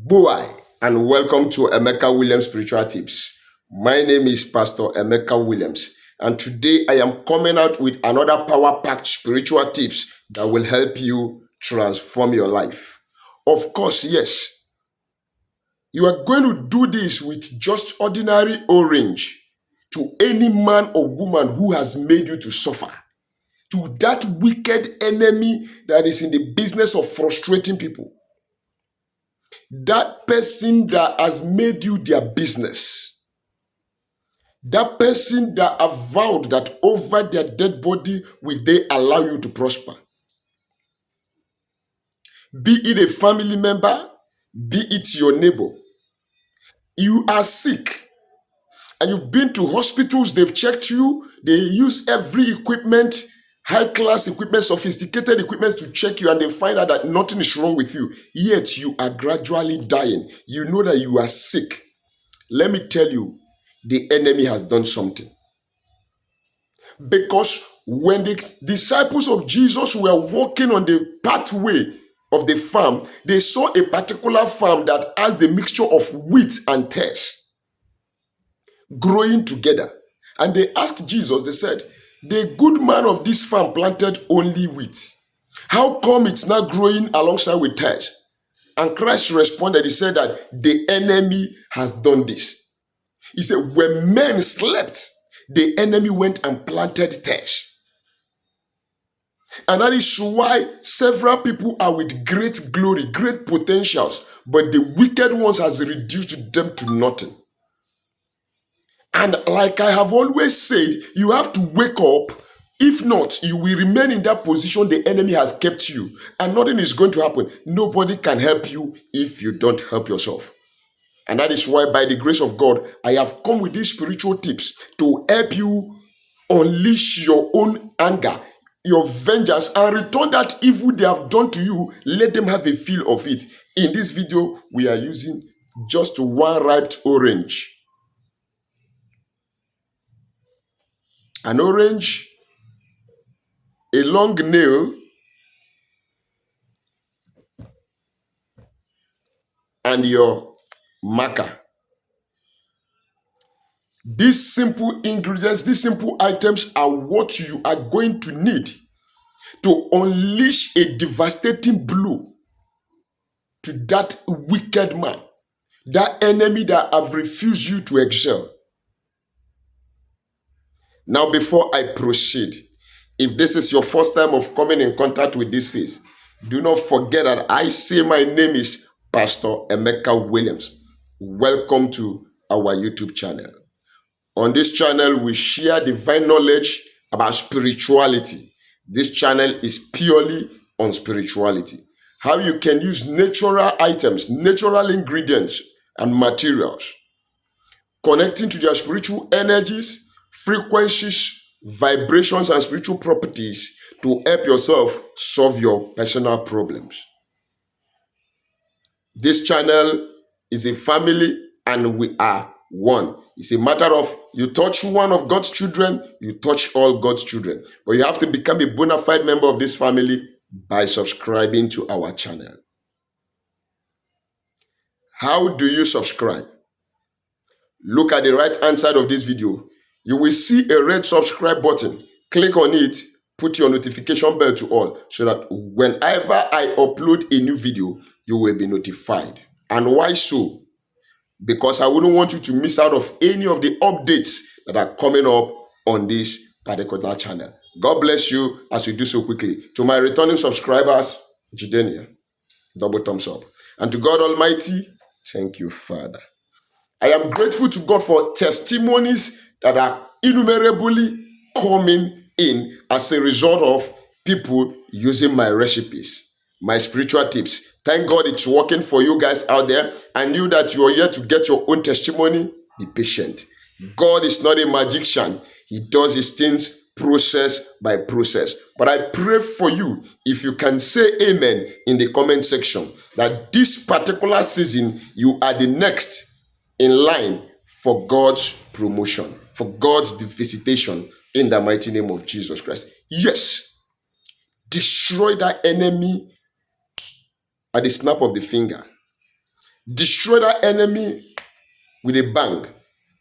Boy, and welcome to Emeka Williams Spiritual Tips. My name is Pastor Emeka Williams, and today I am coming out with another power-packed spiritual tips that will help you transform your life. Of course, yes, you are going to do this with just ordinary orange to any man or woman who has made you to suffer, to that wicked enemy that is in the business of frustrating people. That person that has made you their business, that person that have vowed that over their dead body will they allow you to prosper. Be it a family member, be it your neighbor. You are sick and you've been to hospitals, they've checked you, they use every equipment, high-class equipment, sophisticated equipment to check you, and they find out that nothing is wrong with you, yet you are gradually dying. You know that you are sick. Let me tell you, the enemy has done something. Because when the disciples of Jesus were walking on the pathway of the farm, they saw a particular farm that has the mixture of wheat and tares growing together. And they asked Jesus, they said, the good man of this farm planted only wheat. How come it's not growing alongside with tares? And Christ responded, he said that the enemy has done this. He said, when men slept, the enemy went and planted tares. And that is why several people are with great glory, great potentials, but the wicked ones has reduced them to nothing. And like I have always said, you have to wake up. If not, you will remain in that position the enemy has kept you, and nothing is going to happen. Nobody can help you if you don't help yourself. And that is why, by the grace of God, I have come with these spiritual tips to help you unleash your own anger, your vengeance, and return that evil they have done to you. Let them have a feel of it. In this video, we are using just one ripe orange. An orange, a long nail, and your marker. These simple ingredients, these simple items are what you are going to need to unleash a devastating blow to that wicked man, that enemy that have refused you to excel. Now, before I proceed, if this is your first time of coming in contact with this face, do not forget that I say my name is Pastor Emeka Williams. Welcome to our YouTube channel. On this channel, we share divine knowledge about spirituality. This channel is purely on spirituality. How you can use natural items, natural ingredients, and materials, connecting to their spiritual energies, frequencies, vibrations, and spiritual properties to help yourself solve your personal problems. This channel is a family, and we are one. It's a matter of you touch one of God's children, you touch all God's children. But you have to become a bona fide member of this family by subscribing to our channel. How do you subscribe? Look at the right hand side of this video. You will see a red subscribe button. Click on it, put your notification bell to all, so that whenever I upload a new video, you will be notified. And why so? Because I wouldn't want you to miss out of any of the updates that are coming up on this particular channel. God bless you as you do so quickly. To my returning subscribers, Jidenia, double thumbs up. And to God Almighty, thank you, Father. I am grateful to God for testimonies that are innumerably coming in as a result of people using my recipes, my spiritual tips. Thank God it's working for you guys out there. I knew that you are here to get your own testimony. Be patient. God is not a magician. He does his things process by process. But I pray for you, if you can say amen in the comment section, that this particular season, you are the next in line for God's promotion, for God's visitation in the mighty name of Jesus Christ. Yes, destroy that enemy at the snap of the finger. Destroy that enemy with a bang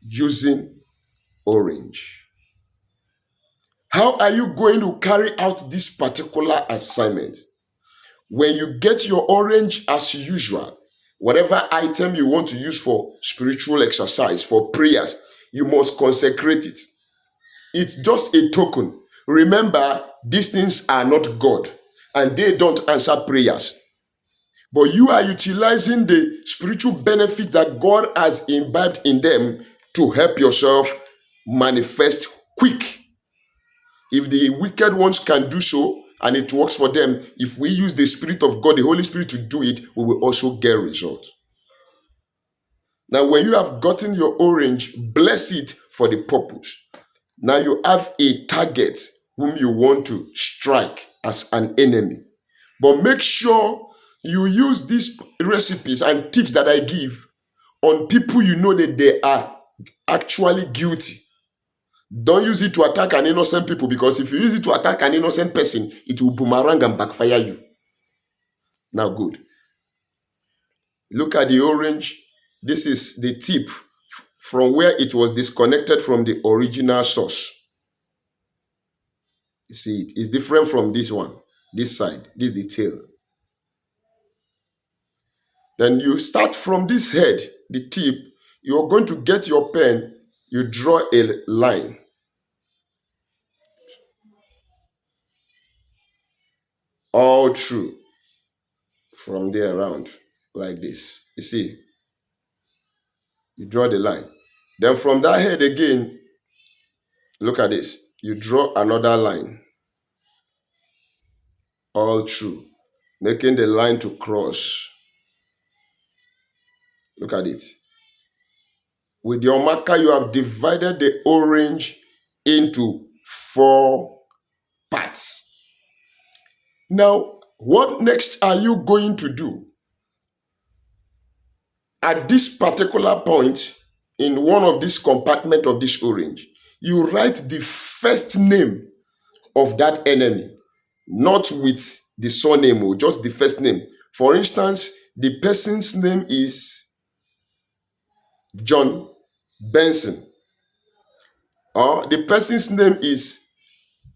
using orange. How are you going to carry out this particular assignment? When you get your orange as usual, whatever item you want to use for spiritual exercise, for prayers, you must consecrate it. It's just a token. Remember, these things are not God and they don't answer prayers. But you are utilizing the spiritual benefit that God has imbibed in them to help yourself manifest quick. If the wicked ones can do so and it works for them, if we use the Spirit of God, the Holy Spirit to do it, we will also get results. Now, when you have gotten your orange, bless it for the purpose. Now you have a target whom you want to strike as an enemy. But make sure you use these recipes and tips that I give on people you know that they are actually guilty. Don't use it to attack an innocent people, because if you use it to attack an innocent person, it will boomerang and backfire you. Now, good. Look at the orange. This is the tip from where it was disconnected from the original source. You see, it is different from this one, this side, this is the tail. Then you start from this head, the tip. You're going to get your pen, you draw a line. All through from there around like this. You see, you draw the line. Then from that head again, look at this. You draw another line all through, making the line to cross. Look at it. With your marker, you have divided the orange into 4 parts. Now, what next are you going to do? At this particular point, in one of these compartments of this orange, you write the first name of that enemy, not with the surname, or just the first name. For instance, the person's name is John Benson, or the person's name is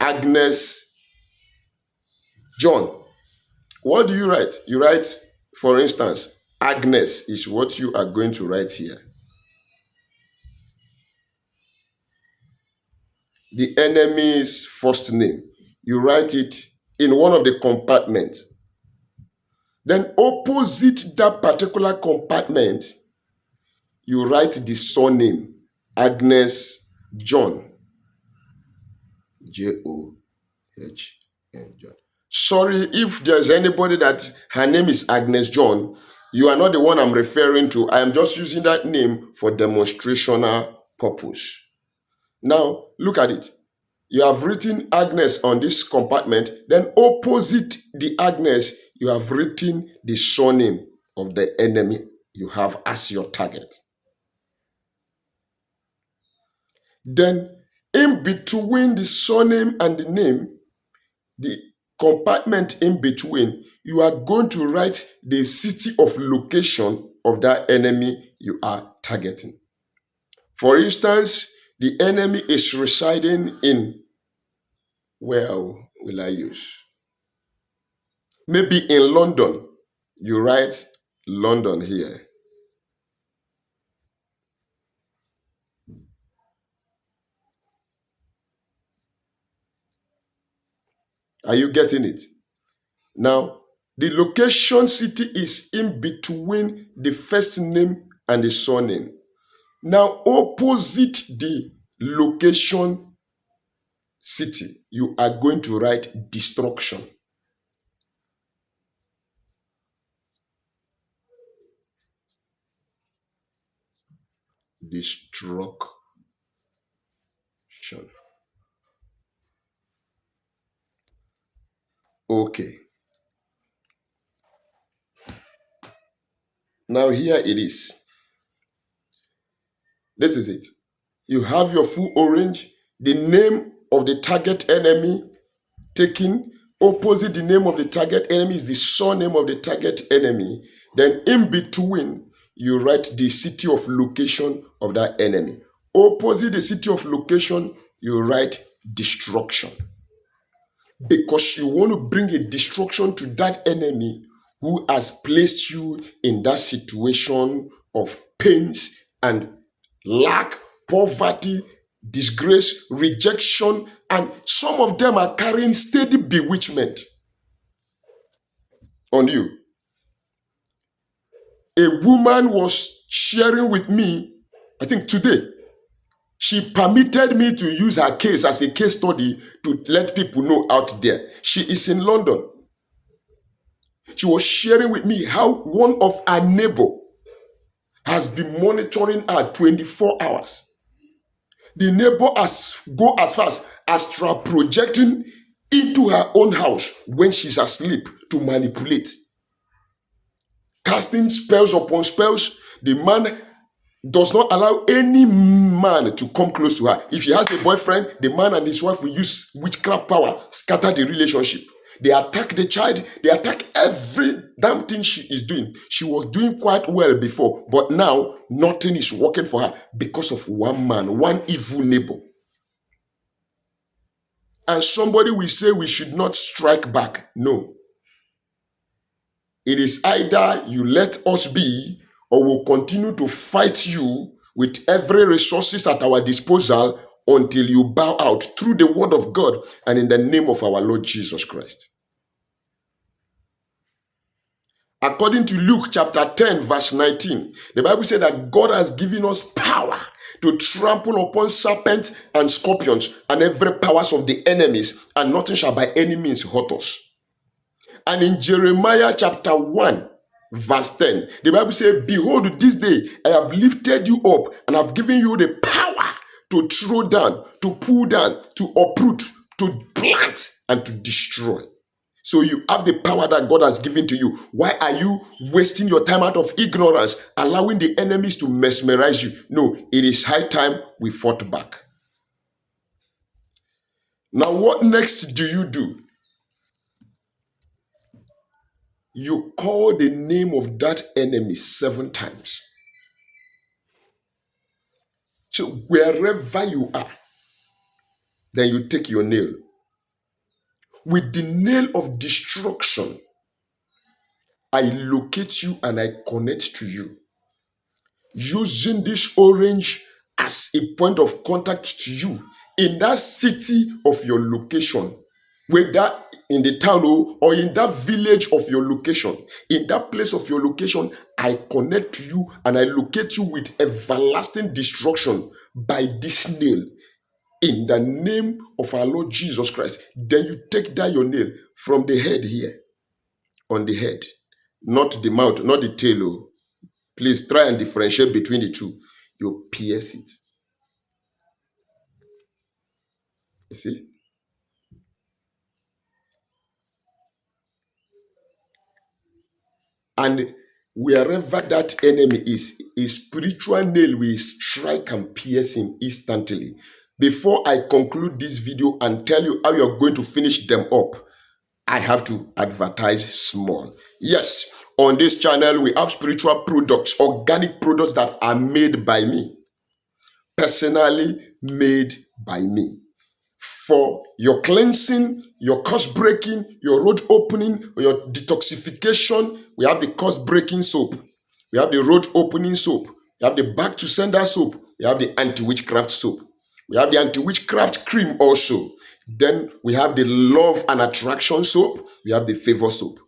Agnes John. What do you write? You write, for instance, Agnes is what you are going to write here. The enemy's first name, you write it in one of the compartments. Then opposite that particular compartment, you write the surname, Agnes John. John. John. Sorry if there's anybody that her name is Agnes John. You are not the one I'm referring to. I am just using that name for demonstrational purpose. Now, look at it. You have written Agnes on this compartment. Then opposite the Agnes, you have written the surname of the enemy you have as your target. Then in between the surname and the name, the compartment in between, you are going to write the city of location of that enemy you are targeting. For instance, the enemy is residing in, where will I use? Maybe in London. You write London here. Are you getting it? Now, the location city is in between the first name and the surname. Now, opposite the location city, you are going to write destruction. Destruction. Okay. Now, here it is. This is it. You have your full orange, the name of the target enemy taken. Opposite the name of the target enemy is the surname of the target enemy. Then in between, you write the city of location of that enemy. Opposite the city of location, you write destruction. Because you want to bring a destruction to that enemy who has placed you in that situation of pains and lack, poverty, disgrace, rejection, and some of them are carrying steady bewitchment on you. A woman was sharing with me, I think today, she permitted me to use her case as a case study to let people know out there. She is in London. She was sharing with me how one of her neighbor has been monitoring her 24 hours. The neighbor has go as far as astral projecting into her own house when she's asleep to manipulate. Casting spells upon spells. The man does not allow any man to come close to her. If she has a boyfriend, the man and his wife will use witchcraft power, scatter the relationship. They attack the child. They attack every damn thing she is doing. She was doing quite well before, but now nothing is working for her because of one man, one evil neighbor. And somebody will say we should not strike back. No. It is either you let us be or we'll continue to fight you with every resources at our disposal until you bow out through the word of God and in the name of our Lord Jesus Christ. According to Luke chapter 10 verse 19, the Bible said that God has given us power to trample upon serpents and scorpions and every powers of the enemies, and nothing shall by any means hurt us. And in Jeremiah chapter 1 verse 10, the Bible says, behold, this day I have lifted you up and have given you the power to throw down, to pull down, to uproot, to plant, and to destroy. So you have the power that God has given to you. Why are you wasting your time out of ignorance, allowing the enemies to mesmerize you? No, it is high time we fought back. Now, what next do you do? You call the name of that enemy 7 times. So wherever you are, then you take your nail. With the nail of destruction, I locate you and I connect to you. Using this orange as a point of contact to you in that city of your location, whether in the town or in that village of your location, in that place of your location, I connect to you and I locate you with everlasting destruction by this nail in the name of our Lord Jesus Christ. Then you take that your nail from the head here, on the head, not the mouth, not the tail. Please try and differentiate between the two. You pierce it. You see? And wherever that enemy is, a spiritual nail will strike and pierce him instantly. Before I conclude this video and tell you how you're going to finish them up, I have to advertise small. Yes, on this channel, we have spiritual products, organic products that are made by me. Personally made by me. For your cleansing, your curse breaking, your road opening, or your detoxification, we have the curse breaking soap. We have the road opening soap. We have the back to sender soap. We have the anti-witchcraft soap. We have the anti-witchcraft cream also. Then we have the love and attraction soap. We have the favor soap.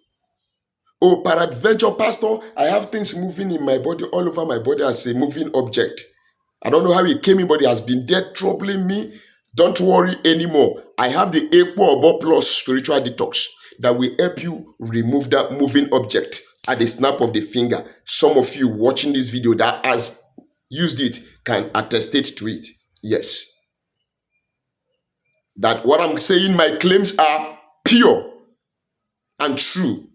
Oh, peradventure, Pastor, I have things moving in my body, all over my body as a moving object. I don't know how it came in, but it has been there troubling me. Don't worry anymore. I have the Equal Obo Plus spiritual detox that will help you remove that moving object at the snap of the finger. Some of you watching this video that has used it can attest to it. Yes. That what I'm saying, my claims are pure and true.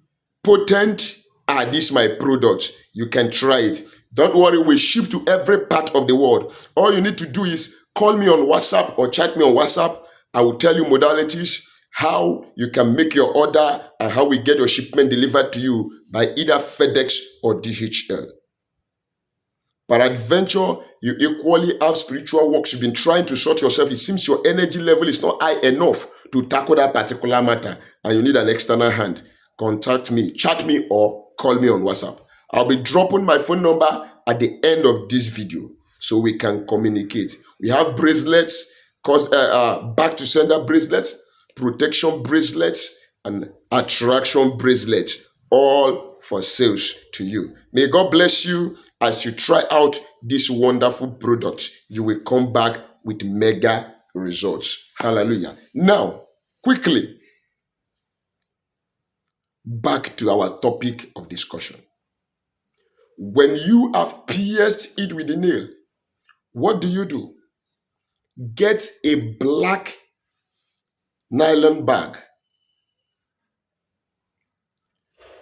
Potent are these my products. You can try it. Don't worry, we ship to every part of the world. All you need to do is call me on WhatsApp or chat me on WhatsApp. I will tell you modalities, how you can make your order, and how we get your shipment delivered to you by either FedEx or DHL. Peradventure, you equally have spiritual works. You've been trying to sort yourself. It seems your energy level is not high enough to tackle that particular matter, and you need an external hand. Contact me, chat me, or call me on WhatsApp. I'll be dropping my phone number at the end of this video so we can communicate. We have bracelets, back to sender bracelets, protection bracelets, and attraction bracelets, all for sales to you. May God bless you as you try out this wonderful product. You will come back with mega results. Hallelujah. Now, quickly, back to our topic of discussion. When you have pierced it with a nail, what do? Get a black nylon bag.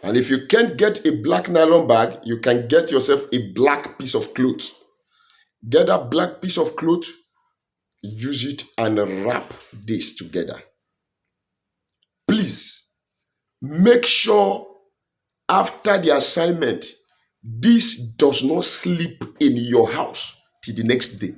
And if you can't get a black nylon bag, you can get yourself a black piece of cloth. Get a black piece of cloth, use it and wrap this together. Please make sure after the assignment, this does not sleep in your house till the next day.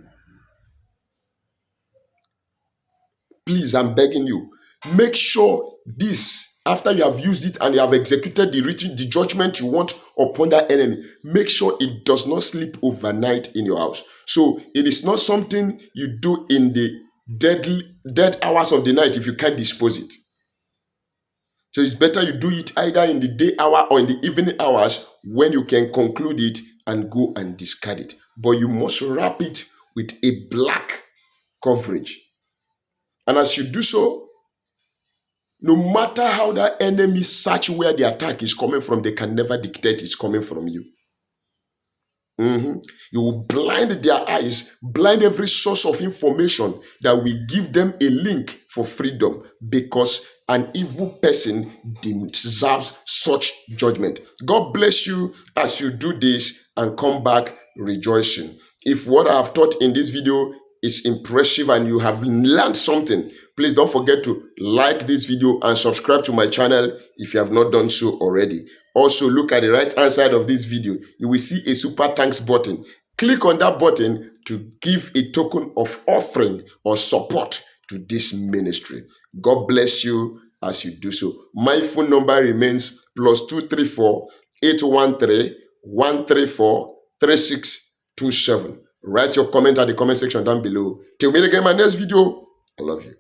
Please, I'm begging you, make sure this, after you have used it and you have executed the judgment you want upon that enemy, make sure it does not sleep overnight in your house. So it is not something you do in the dead hours of the night if you can't dispose it. So it's better you do it either in the day hour or in the evening hours when you can conclude it and go and discard it. But you must wrap it with a black coverage. And as you do so, no matter how that enemy search where the attack is coming from, they can never dictate it's coming from you. You will blind their eyes, blind every source of information that will give them a link for freedom, because an evil person deserves such judgment. God bless you as you do this and come back rejoicing. If what I have taught in this video is impressive and you have learned something, please don't forget to like this video and subscribe to my channel if you have not done so already. Also, look at the right hand side of this video. You will see a super thanks button. Click on that button to give a token of offering or support to this ministry. God bless you as you do so. My phone number remains +234 813 134 3627. Write your comment at the comment section down below. Till we meet again in my next video. I love you.